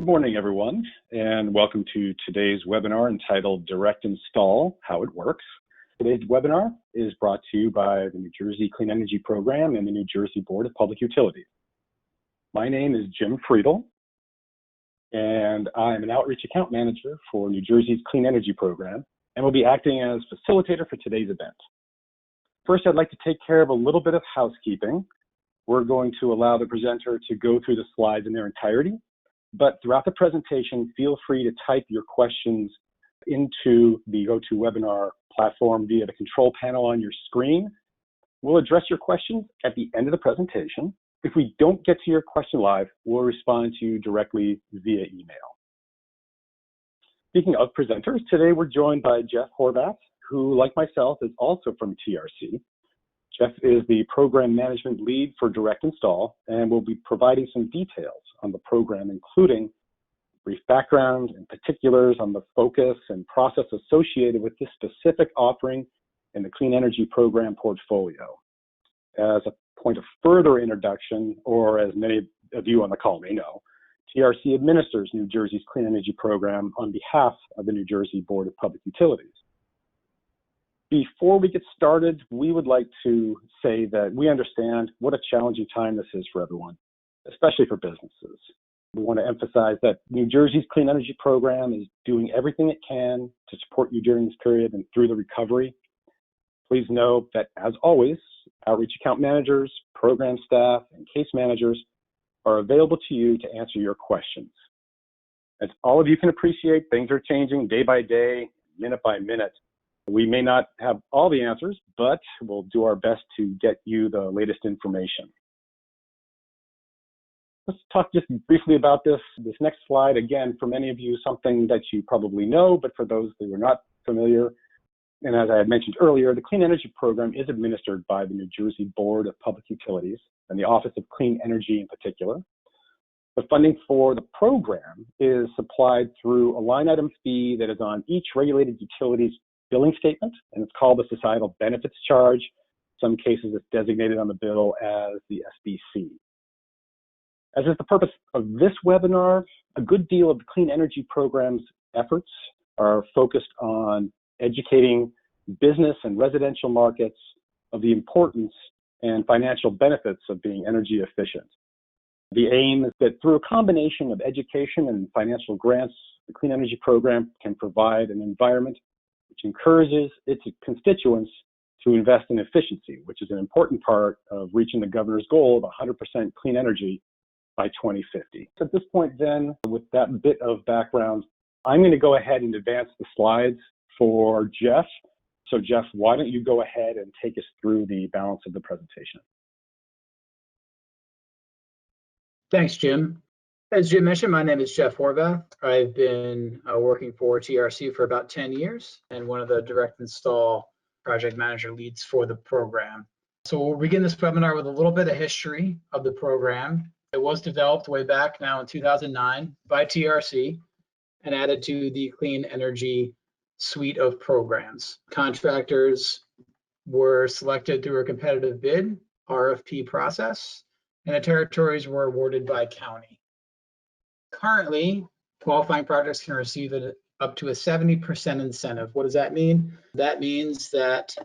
Good morning, everyone, and welcome to today's webinar entitled Direct Install, How It Works. Today's webinar is brought to you by the New Jersey Clean Energy Program and the New Jersey Board of Public Utilities. My name is Jim Friedel, and I'm an Outreach Account Manager for New Jersey's Clean Energy Program, and will be acting as facilitator for today's event. First, I'd like to take care of a little bit of housekeeping. We're going to allow the presenter to go through the slides in their entirety, but throughout the presentation, feel free to type your questions into the GoToWebinar platform via the control panel on your screen. We'll address your questions at the end of the presentation. If we don't get to your question live, we'll respond to you directly via email. Speaking of presenters, today we're joined by Jeff Horvath, who, like myself, is also from TRC. Jeff is the Program Management Lead for Direct Install and will be providing some details on the program, including brief background and particulars on the focus and process associated with this specific offering in the Clean Energy Program portfolio. As a point of further introduction, or as many of you on the call may know, TRC administers New Jersey's Clean Energy Program on behalf of the New Jersey Board of Public Utilities. Before we get started, we would like to say that we understand what a challenging time this is for everyone, especially for businesses. We want to emphasize that New Jersey's Clean Energy Program is doing everything it can to support you during this period and through the recovery. Please know that, as always, Outreach Account Managers, program staff, and case managers are available to you to answer your questions. As all of you can appreciate, things are changing day by day, minute by minute. We may not have all the answers, but we'll do our best to get you the latest information. Let's talk just briefly about this next slide. Again, for many of you, something that you probably know, but for those who are not familiar, and as I had mentioned earlier, the Clean Energy Program is administered by the New Jersey Board of Public Utilities and the Office of Clean Energy in particular. The funding for the program is supplied through a line item fee that is on each regulated utility's billing statement, and it's called the Societal Benefits Charge. In some cases, it's designated on the bill as the SBC. As is the purpose of this webinar, a good deal of the Clean Energy Program's efforts are focused on educating business and residential markets of the importance and financial benefits of being energy efficient. The aim is that through a combination of education and financial grants, the Clean Energy Program can provide an environment which encourages its constituents to invest in efficiency, which is an important part of reaching the governor's goal of 100% clean energy by 2050. So at this point then, with that bit of background, I'm going to go ahead and advance the slides for Jeff. So Jeff, why don't you go ahead and take us through the balance of the presentation? Thanks, Jim. As Jim mentioned, my name is Jeff Horvath. I've been working for TRC for about 10 years and one of the direct install project manager leads for the program. So we'll begin this webinar with a little bit of history of the program. It was developed way back now in 2009 by TRC and added to the Clean Energy suite of programs. Contractors were selected through a competitive bid, RFP process, and the territories were awarded by county. Currently, qualifying projects can receive up to a 70% incentive. What does that mean? That means that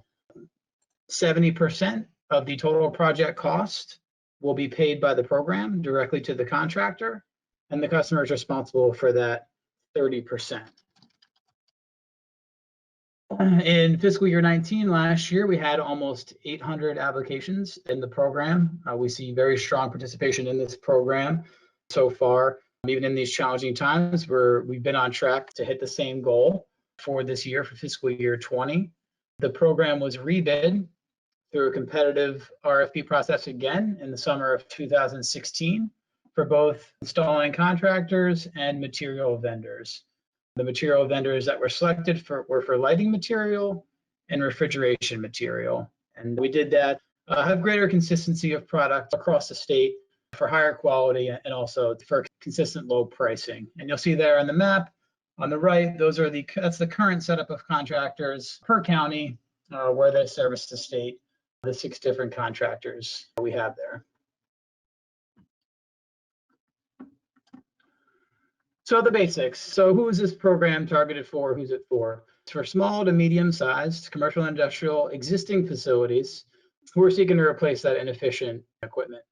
70% of the total project cost will be paid by the program directly to the contractor, and the customer is responsible for that 30%. In fiscal year 19, last year, we had almost 800 applications in the program. We see very strong participation in this program so far. Even in these challenging times, we've been on track to hit the same goal for this year, for fiscal year 20. The program was rebid through a competitive RFP process again in the summer of 2016 for both installing contractors and material vendors. The material vendors that were selected were for lighting material and refrigeration material. And we did that, have greater consistency of product across the state for higher quality and also for consistent low pricing. And you'll see there on the map on the right, that's the current setup of contractors per county where they service the state, the 6 different contractors we have there. So the basics. So who is this program targeted for? Who's it for? It's for small to medium-sized commercial and industrial existing facilities who are seeking to replace that inefficient equipment.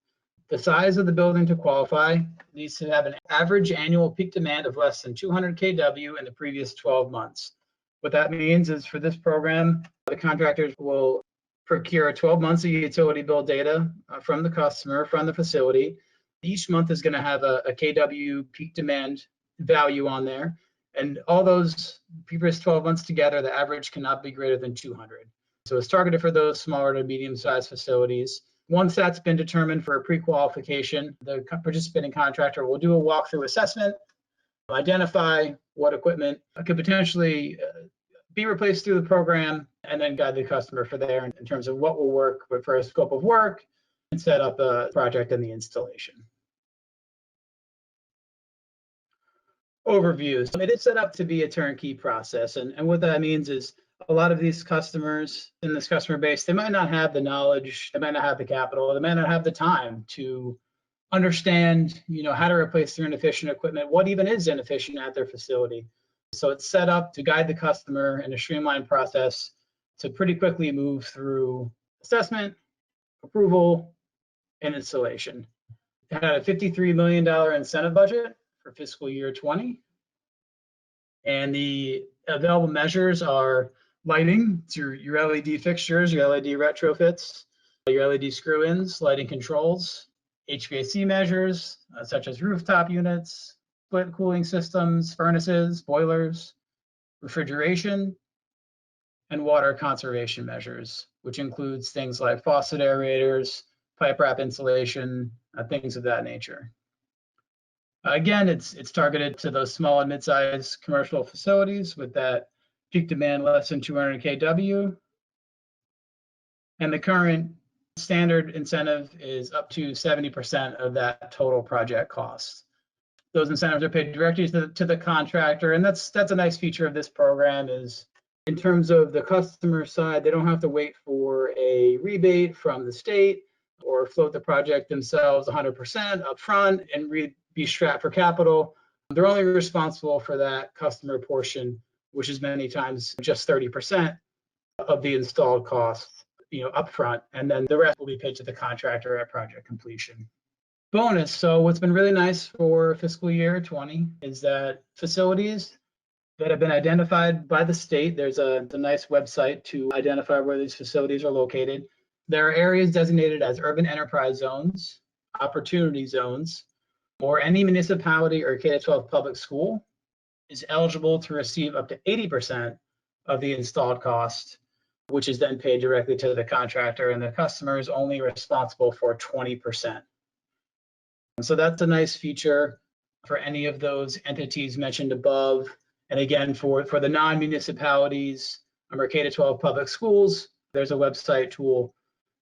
The size of the building to qualify needs to have an average annual peak demand of less than 200 kW in the previous 12 months. What that means is for this program, the contractors will procure 12 months of utility bill data from the customer, from the facility. Each month is going to have a kW peak demand value on there. And all those previous 12 months together, the average cannot be greater than 200. So it's targeted for those smaller to medium-sized facilities. Once that's been determined for a pre-qualification, the participating contractor will do a walkthrough assessment, identify what equipment could potentially be replaced through the program, and then guide the customer for there in terms of what will work for a scope of work and set up a project and the installation. Overviews. It is set up to be a turnkey process, and what that means is a lot of these customers in this customer base, they might not have the knowledge, they might not have the capital, they might not have the time to understand, how to replace their inefficient equipment, what even is inefficient at their facility. So it's set up to guide the customer in a streamlined process to pretty quickly move through assessment, approval, and installation. It had a $53 million incentive budget for fiscal year 20. And the available measures are lighting, through your LED fixtures, your LED retrofits, your LED screw-ins, lighting controls, HVAC measures, such as rooftop units, split cooling systems, furnaces, boilers, refrigeration, and water conservation measures, which includes things like faucet aerators, pipe wrap insulation, things of that nature. Again, it's targeted to those small and mid-sized commercial facilities with that peak demand less than 200 kW. And the current standard incentive is up to 70% of that total project cost. Those incentives are paid directly to the contractor, and that's a nice feature of this program is in terms of the customer side, they don't have to wait for a rebate from the state or float the project themselves 100% upfront and be strapped for capital. They're only responsible for that customer portion, which is many times just 30% of the installed cost, upfront, and then the rest will be paid to the contractor at project completion. Bonus. So what's been really nice for fiscal year 20 is that facilities that have been identified by the state, there's a nice website to identify where these facilities are located. There are areas designated as urban enterprise zones, opportunity zones, or any municipality or K-12 public school is eligible to receive up to 80% of the installed cost, which is then paid directly to the contractor, and the customer is only responsible for 20%. So that's a nice feature for any of those entities mentioned above. And again, for the non-municipalities or K-12 public schools, there's a website tool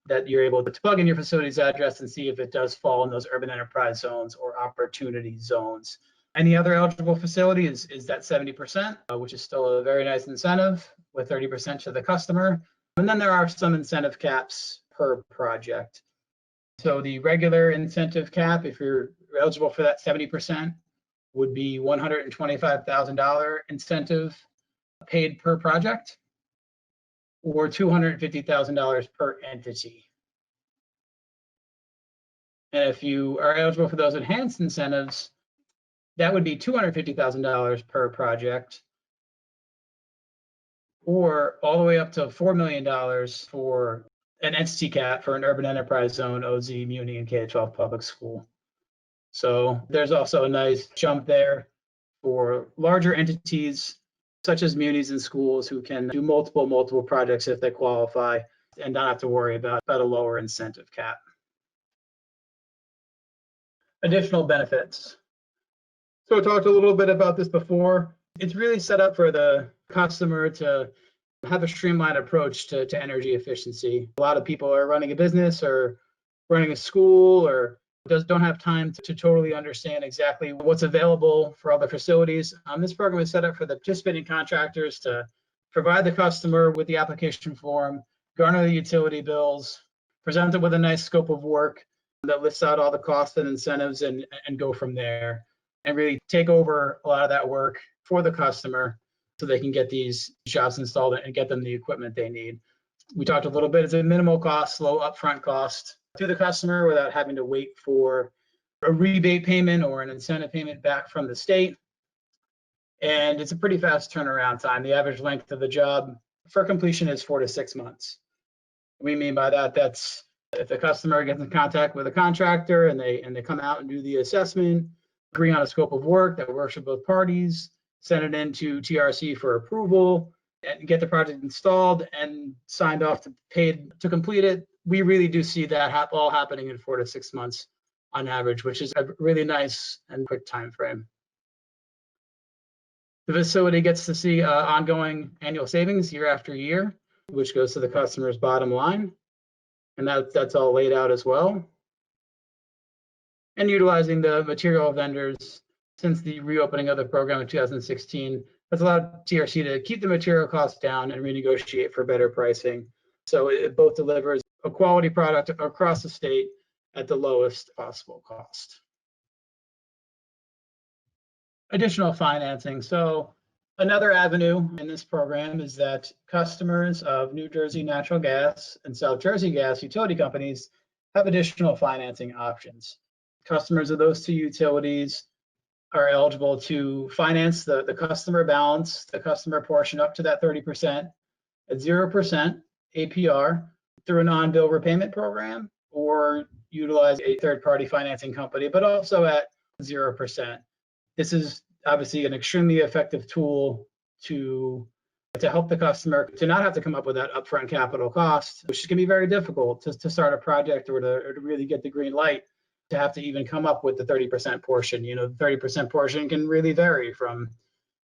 that you're able to plug in your facility's address and see if it does fall in those urban enterprise zones or opportunity zones. Any other eligible facility is that 70%, which is still a very nice incentive with 30% to the customer. And then there are some incentive caps per project. So the regular incentive cap, if you're eligible for that 70%, would be $125,000 incentive paid per project, or $250,000 per entity. And if you are eligible for those enhanced incentives, that would be $250,000 per project, or all the way up to $4 million for an entity cap for an urban enterprise zone, OZ, Muni, and K-12 public school. So there's also a nice jump there for larger entities such as munis and schools who can do multiple projects if they qualify and not have to worry about a lower incentive cap. Additional benefits. So I talked a little bit about this before. It's really set up for the customer to have a streamlined approach to energy efficiency. A lot of people are running a business or running a school or don't have time to totally understand exactly what's available for other facilities. This program is set up for the participating contractors to provide the customer with the application form, garner the utility bills, present it with a nice scope of work that lists out all the costs and incentives and go from there. and really take over a lot of that work for the customer so they can get these jobs installed and get them the equipment they need. We talked a little bit, it's a minimal cost, low upfront cost to the customer without having to wait for a rebate payment or an incentive payment back from the state. And it's a pretty fast turnaround time. The average length of the job for completion is 4 to 6 months. What we mean by that, that's if the customer gets in contact with a contractor and they come out and do the assessment, agree on a scope of work that works for both parties, send it into TRC for approval, and get the project installed and signed off to paid to complete it. We really do see that all happening in 4 to 6 months on average, which is a really nice and quick time frame. The facility gets to see ongoing annual savings year after year, which goes to the customer's bottom line. And that's all laid out as well. And utilizing the material vendors since the reopening of the program in 2016 has allowed TRC to keep the material costs down and renegotiate for better pricing. So it both delivers a quality product across the state at the lowest possible cost. Additional financing. So another avenue in this program is that customers of New Jersey Natural Gas and South Jersey Gas utility companies have additional financing options. Customers of those two utilities are eligible to finance the customer balance, the customer portion up to that 30% at 0% APR through a non-bill repayment program, or utilize a third-party financing company, but also at 0%. This is obviously an extremely effective tool to help the customer to not have to come up with that upfront capital cost, which can be very difficult to start a project or to really get the green light, to have to even come up with the 30% portion. You know, the 30% portion can really vary from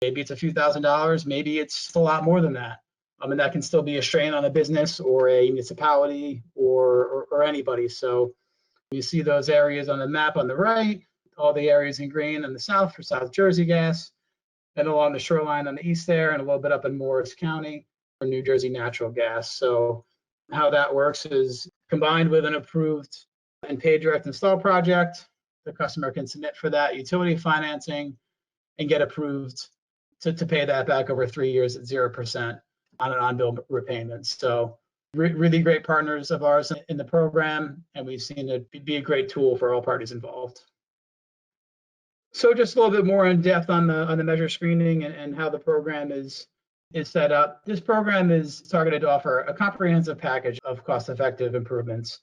maybe it's a few $1,000s, maybe it's a lot more than that. And that can still be a strain on a business or a municipality or anybody. So you see those areas on the map on the right, all the areas in green on the south for South Jersey Gas, and along the shoreline on the east there, and a little bit up in Morris County for New Jersey Natural Gas. So how that works is combined with an approved and paid direct install project, the customer can submit for that utility financing and get approved to pay that back over 3 years at 0% on an on-bill repayment. So really great partners of ours in the program, and we've seen it be a great tool for all parties involved. So just a little bit more in depth on the measure screening and how the program is set up. This program is targeted to offer a comprehensive package of cost-effective improvements.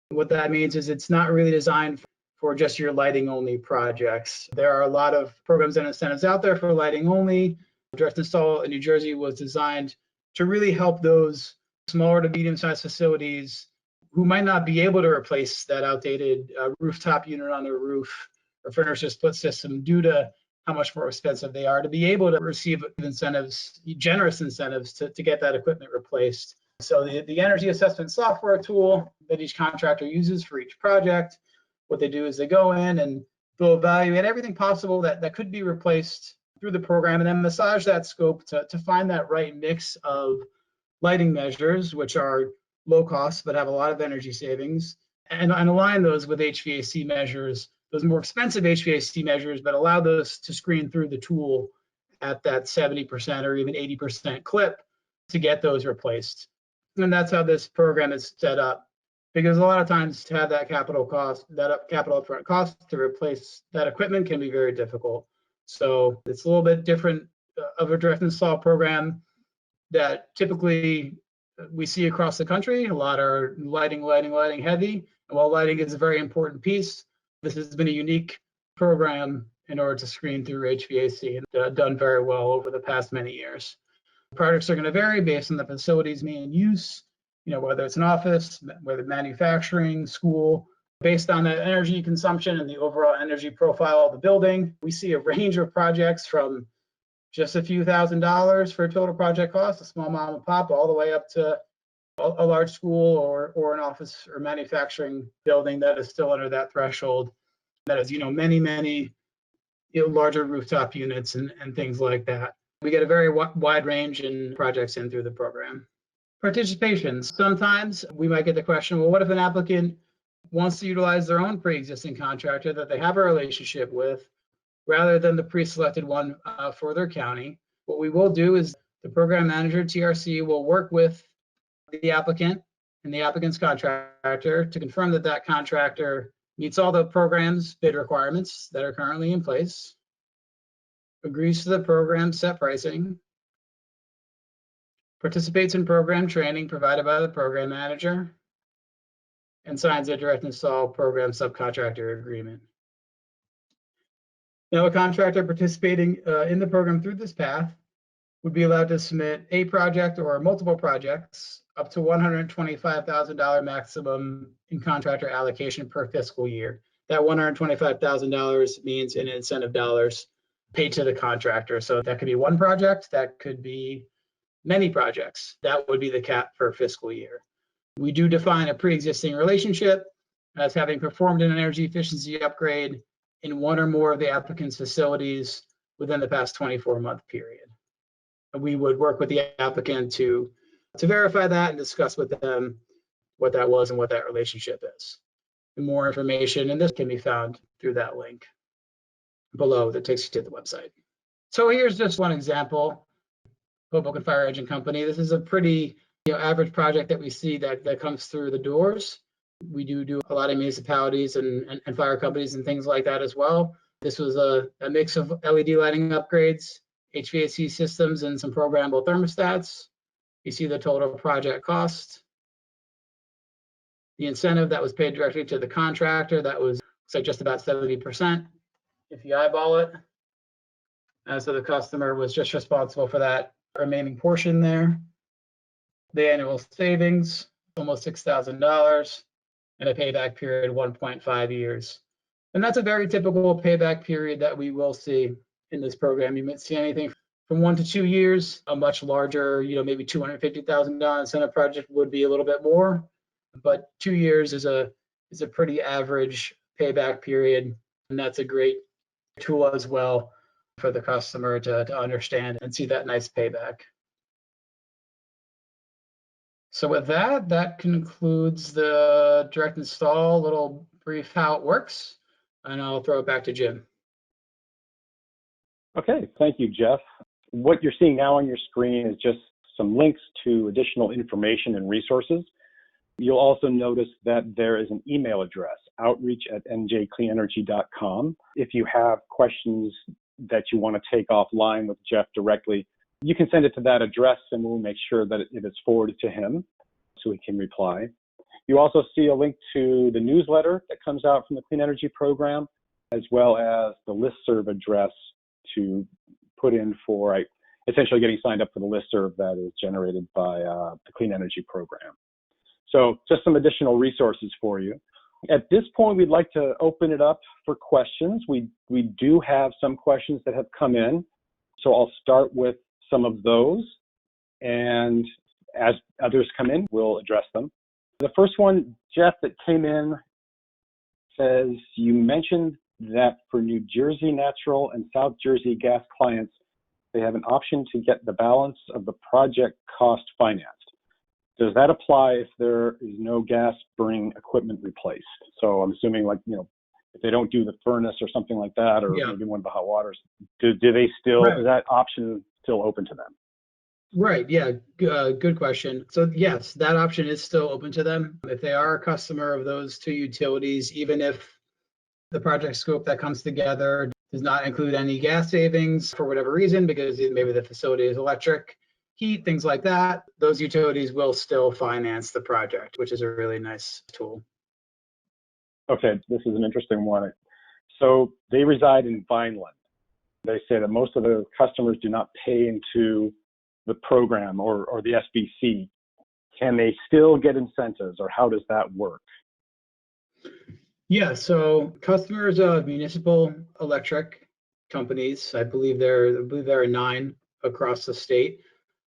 What that means is it's not really designed for just your lighting only projects. There are a lot of programs and incentives out there for lighting only. Direct Install in New Jersey was designed to really help those smaller to medium-sized facilities who might not be able to replace that outdated rooftop unit on their roof or furniture split system due to how much more expensive they are, to be able to receive incentives, generous incentives to get that equipment replaced. So the energy assessment software tool that each contractor uses for each project, what they do is they go in and they'll evaluate everything possible that could be replaced through the program, and then massage that scope to find that right mix of lighting measures, which are low cost but have a lot of energy savings, and align those with HVAC measures, those more expensive HVAC measures, but allow those to screen through the tool at that 70% or even 80% clip to get those replaced. And that's how this program is set up, because a lot of times to have that capital cost, that capital upfront cost to replace that equipment can be very difficult. So it's a little bit different of a direct install program that typically we see across the country. A lot are lighting heavy. And while lighting is a very important piece, this has been a unique program in order to screen through HVAC, and done very well over the past many years. Projects are going to vary based on the facility's main use, whether it's an office, whether manufacturing, school. Based on the energy consumption and the overall energy profile of the building, we see a range of projects from just a few $1,000s for a total project cost, a small mom and pop, all the way up to a large school or an office or manufacturing building that is still under that threshold. That is, many larger rooftop units and things like that. We get a very wide range in projects in through the program. Participation. Sometimes we might get the question, well, what if an applicant wants to utilize their own pre-existing contractor that they have a relationship with, rather than the pre-selected one for their county. What we will do is the program manager, TRC, will work with the applicant and the applicant's contractor to confirm that that contractor meets all the program's bid requirements that are currently in place, agrees to the program set pricing, participates in program training provided by the program manager, and signs a direct install program subcontractor agreement. Now, a contractor participating in the program through this path would be allowed to submit a project or multiple projects up to $125,000 maximum in contractor allocation per fiscal year. That $125,000 means in incentive dollars paid to the contractor. So that could be one project, that could be many projects. That would be the cap per fiscal year. We do define a pre-existing relationship as having performed an energy efficiency upgrade in one or more of the applicant's facilities within the past 24-month period. We would work with the applicant to verify that and discuss with them what that was and what that relationship is. And more information, and this can be found through that link below that takes you to the website. So here's just one example, Hoboken Fire Engine Company. This is a pretty average project that we see that comes through the doors. We do a lot of municipalities and fire companies and things like that as well. This was a mix of LED lighting upgrades, HVAC systems, and some programmable thermostats. You see the total project cost. The incentive that was paid directly to the contractor, that was just about 70% if you eyeball it. So the customer was just responsible for that remaining portion there. The annual savings, almost $6,000, and a payback period 1.5 years. And that's a very typical payback period that we will see in this program. You might see anything from 1 to 2 years. A much larger, maybe $250,000 incentive project would be a little bit more, but 2 years is a pretty average payback period, and that's a great tool as well for the customer to understand and see that nice payback. So with that concludes the direct install, little brief how it works, and I'll throw it back to Jim. Okay, thank you, Jeff. What you're seeing now on your screen is just some links to additional information and resources. You'll also notice that there is an email address, outreach@njcleanenergy.com. If you have questions that you want to take offline with Jeff directly, you can send it to that address and we'll make sure that it is forwarded to him so he can reply. You also see a link to the newsletter that comes out from the Clean Energy Program, as well as the listserv address to put in for essentially getting signed up for the listserv that is generated by the Clean Energy Program. So just some additional resources for you. At this point, we'd like to open it up for questions. We do have some questions that have come in, so I'll start with some of those, and as others come in, we'll address them. The first one, Jeff, that came in says, you mentioned that for New Jersey Natural and South Jersey Gas clients, they have an option to get the balance of the project cost financed. Does that apply if there is no gas burning equipment replaced? So I'm assuming if they don't do the furnace or something like that, or maybe one of the hot waters, do they still, is that option still open to them? Right, yeah, good question. So yes, that option is still open to them. If they are a customer of those two utilities, even if the project scope that comes together does not include any gas savings for whatever reason, because maybe the facility is electric, heat, things like that, those utilities will still finance the project, which is a really nice tool. Okay, this is an interesting one. So they reside in Vineland. They say that most of the customers do not pay into the program or the SBC. Can they still get incentives, or how does that work? Yeah, so customers of municipal electric companies, I believe there are 9 across the state.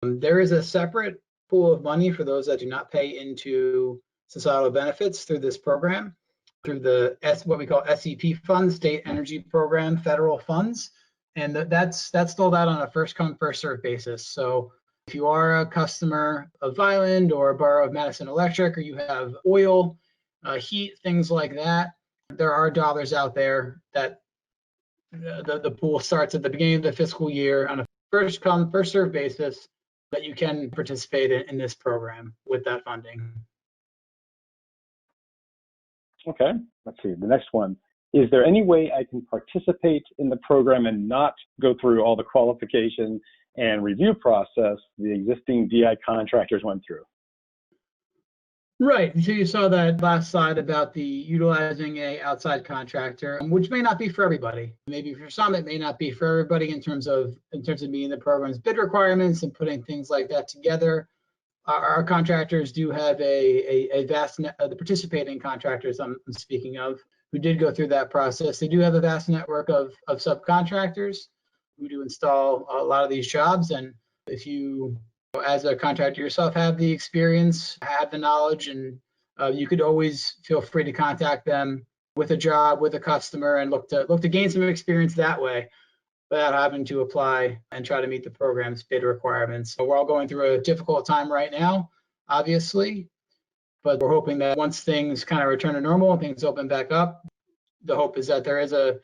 There is a separate pool of money for those that do not pay into societal benefits through this program, through the what we call SEP funds, State Energy Program federal funds, and that's doled out on a first come first served basis. So if you are a customer of Vineland or a borough of Madison Electric, or you have oil, heat, things like that, there are dollars out there that the pool starts at the beginning of the fiscal year on a first come, first served basis that you can participate in this program with that funding. Okay, let's see. The next one. Is there any way I can participate in the program and not go through all the qualification and review process the existing DI contractors went through? Right. So you saw that last slide about the utilizing a outside contractor, which may not be for everybody. Maybe for some, it may not be for everybody in terms of meeting the program's bid requirements and putting things like that together. Our contractors do have a vast net, the participating contractors I'm speaking of, who did go through that process. They do have a vast network of subcontractors who do install a lot of these jobs. And if you, as a contractor yourself, have the experience, have the knowledge, and you could always feel free to contact them with a job, with a customer, and look to gain some experience that way without having to apply and try to meet the program's bid requirements. So we're all going through a difficult time right now, obviously, but we're hoping that once things kind of return to normal and things open back up, the hope is that there is a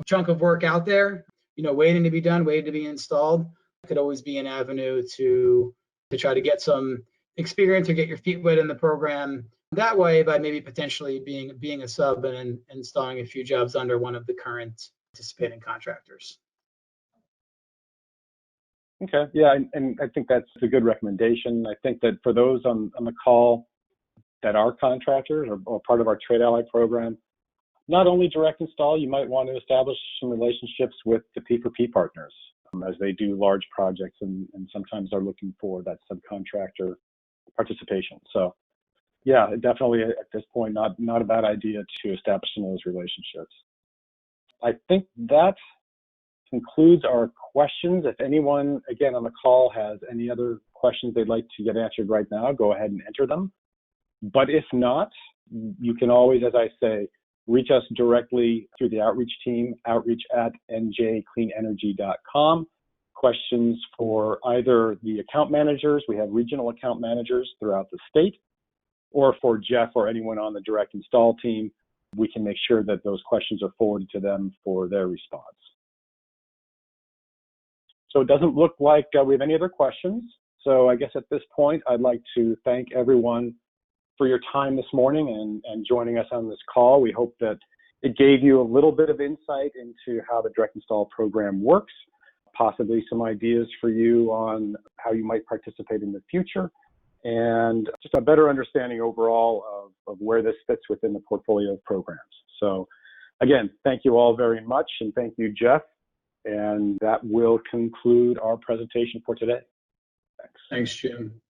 chunk of work out there, waiting to be done, waiting to be installed. It could always be an avenue to try to get some experience or get your feet wet in the program that way by maybe potentially being a sub and installing a few jobs under one of the current participating contractors. Okay, yeah, and I think that's a good recommendation. I think that for those on the call that are contractors or part of our Trade Ally program, not only direct install, you might want to establish some relationships with the P4P partners as they do large projects and sometimes are looking for that subcontractor participation. So yeah, definitely at this point, not a bad idea to establish some of those relationships. I think that concludes our questions. If anyone, again, on the call has any other questions they'd like to get answered right now, go ahead and enter them. But if not, you can always, as I say, reach us directly through the outreach team, outreach@njcleanenergy.com. Questions for either the account managers, we have regional account managers throughout the state, or for Jeff or anyone on the direct install team, we can make sure that those questions are forwarded to them for their response. So it doesn't look like we have any other questions. So I guess at this point, I'd like to thank everyone for your time this morning and joining us on this call. We hope that it gave you a little bit of insight into how the direct install program works, possibly some ideas for you on how you might participate in the future, and just a better understanding overall of where this fits within the portfolio of programs. So again, thank you all very much, and thank you, Jeff. And that will conclude our presentation for today. Thanks. Thanks, Jim.